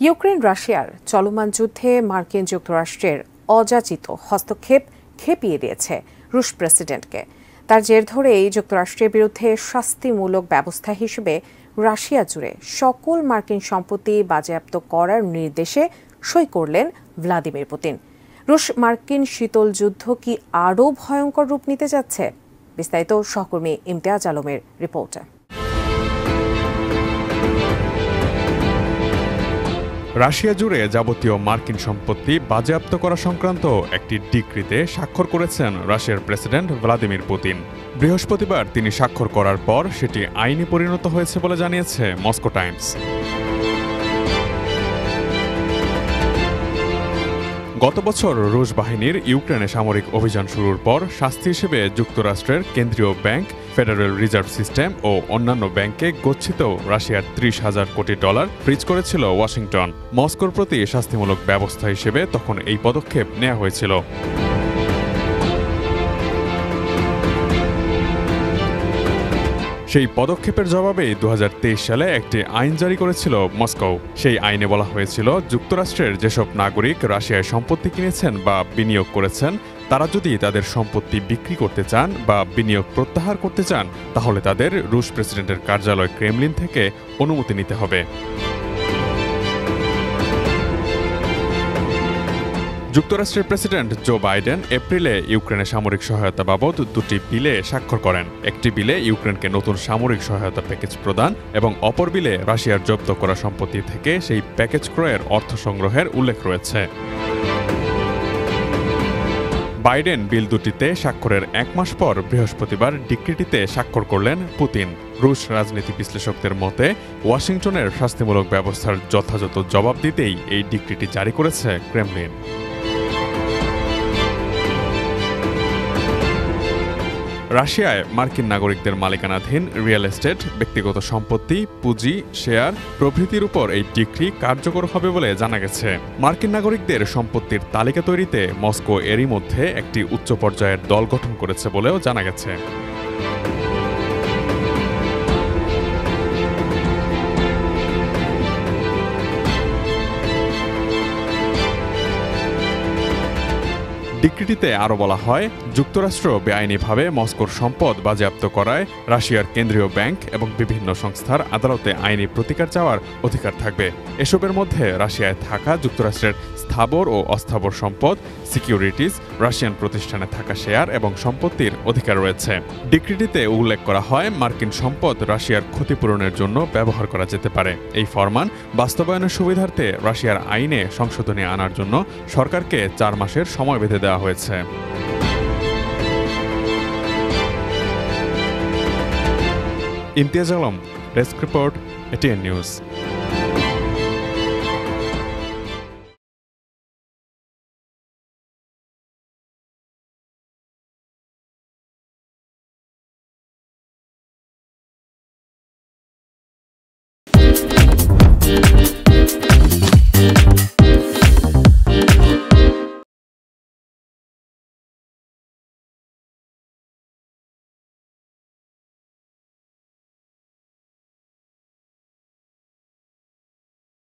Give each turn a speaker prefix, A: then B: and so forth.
A: Ukraine রাশিয়ার চলমান যুদ্ধে মার্কিন যুক্তরাষ্ট্রের অযাচিত হস্তক্ষেপ খেপিয়ে দিয়েছে রুশ প্রেসিডেন্টকে। তার জের ধরেই যুক্তরাষ্ট্রের বিরুদ্ধে শাস্তিমূলক ব্যবস্থা হিসেবে রাশিয়া জুড়ে সকল মার্কিন সম্পত্তি বাজেয়াপ্ত করার নির্দেশে সই করলেন ভ্লাদিমির পুতিন। রুশ মার্কিন শীতল যুদ্ধ কি আরও ভয়ঙ্কর রূপ নিতে যাচ্ছে? বিস্তারিত সহকর্মী ইমতিয়াজ আলমের রিপোর্টে।
B: রাশিয়া জুড়ে যাবতীয় মার্কিন সম্পত্তি বাজেয়াপ্ত করা সংক্রান্ত একটি ডিক্রিতে স্বাক্ষর করেছেন রাশিয়ার প্রেসিডেন্ট ভ্লাদিমির পুতিন। বৃহস্পতিবার তিনি স্বাক্ষর করার পর সেটি আইনে পরিণত হয়েছে বলে জানিয়েছে মস্কো টাইমস। গত বছর রুশ বাহিনীর ইউক্রেনে সামরিক অভিযান শুরুর পর শাস্তি হিসেবে যুক্তরাষ্ট্রের কেন্দ্রীয় ব্যাংক, ফেডারেল রিজার্ভ সিস্টেম ও অন্যান্য ব্যাংকে গচ্ছিত রাশিয়ার $30,000 কোটি ফ্রিজ করেছিল ওয়াশিংটন। মস্কোর প্রতি শাস্তিমূলক ব্যবস্থা হিসেবে তখন এই পদক্ষেপ নেওয়া হয়েছিল। সেই পদক্ষেপের জবাবে 2023 সালে একটি আইন জারি করেছিল মস্কো। সেই আইনে বলা হয়েছিল, যুক্তরাষ্ট্রের যেসব নাগরিক রাশিয়ায় সম্পত্তি কিনেছেন বা বিনিয়োগ করেছেন, তারা যদি তাদের সম্পত্তি বিক্রি করতে চান বা বিনিয়োগ প্রত্যাহার করতে চান, তাহলে তাদের রুশ প্রেসিডেন্টের কার্যালয় ক্রেমলিন থেকে অনুমতি নিতে হবে। যুক্তরাষ্ট্রের প্রেসিডেন্ট জো বাইডেন এপ্রিলে ইউক্রেনে সামরিক সহায়তা বাবদ দুটি বিলে স্বাক্ষর করেন। একটি বিলে ইউক্রেনকে নতুন সামরিক সহায়তা প্যাকেজ প্রদান এবং অপর বিলে রাশিয়ার জব্দ করা সম্পত্তি থেকে সেই প্যাকেজ ক্রয়ের অর্থ সংগ্রহের উল্লেখ রয়েছে। বাইডেন বিল দুটিতে স্বাক্ষরের 1 মাস পর বৃহস্পতিবার ডিক্রিটিতে স্বাক্ষর করলেন পুতিন। রুশ রাজনীতি বিশ্লেষকদের মতে, ওয়াশিংটনের শাস্তিমূলক ব্যবস্থার যথাযথ জবাব দিতেই এই ডিক্রিটি জারি করেছে ক্রেমলিন। রাশিয়ায় মার্কিন নাগরিকদের মালিকানাধীন রিয়েল এস্টেট, ব্যক্তিগত সম্পত্তি, পুঁজি, শেয়ার প্রভৃতির উপর এই ডিক্রি কার্যকর হবে বলে জানা গেছে। মার্কিন নাগরিকদের সম্পত্তির তালিকা তৈরিতে মস্কো এরই মধ্যে একটি উচ্চ পর্যায়ের দল গঠন করেছে বলেও জানা গেছে। ডিক্রিটিতে আরও বলা হয়, যুক্তরাষ্ট্র বেআইনিভাবে মস্কোর সম্পদ বাজেয়াপ্ত করায় রাশিয়ার কেন্দ্রীয় ব্যাংক এবং বিভিন্ন সংস্থার আদালতে আইনি প্রতিকার চাওয়ার অধিকার থাকবে। এসবের মধ্যে রাশিয়ায় থাকা যুক্তরাষ্ট্রের স্থাবর ও অস্থাবর সম্পদ, সিকিউরিটিজ, রাশিয়ান প্রতিষ্ঠানে থাকা শেয়ার এবং সম্পত্তির অধিকার রয়েছে। ডিক্রিটিতে উল্লেখ করা হয়, মার্কিন সম্পদ রাশিয়ার ক্ষতিপূরণের জন্য ব্যবহার করা যেতে পারে। এই ফরমান বাস্তবায়নের সুবিধার্থে রাশিয়ার আইনে সংশোধনী আনার জন্য সরকারকে 4 মাসের সময় বেঁধে দেওয়া হয়েছে। Imtiaz Alam, desk report, ATN news.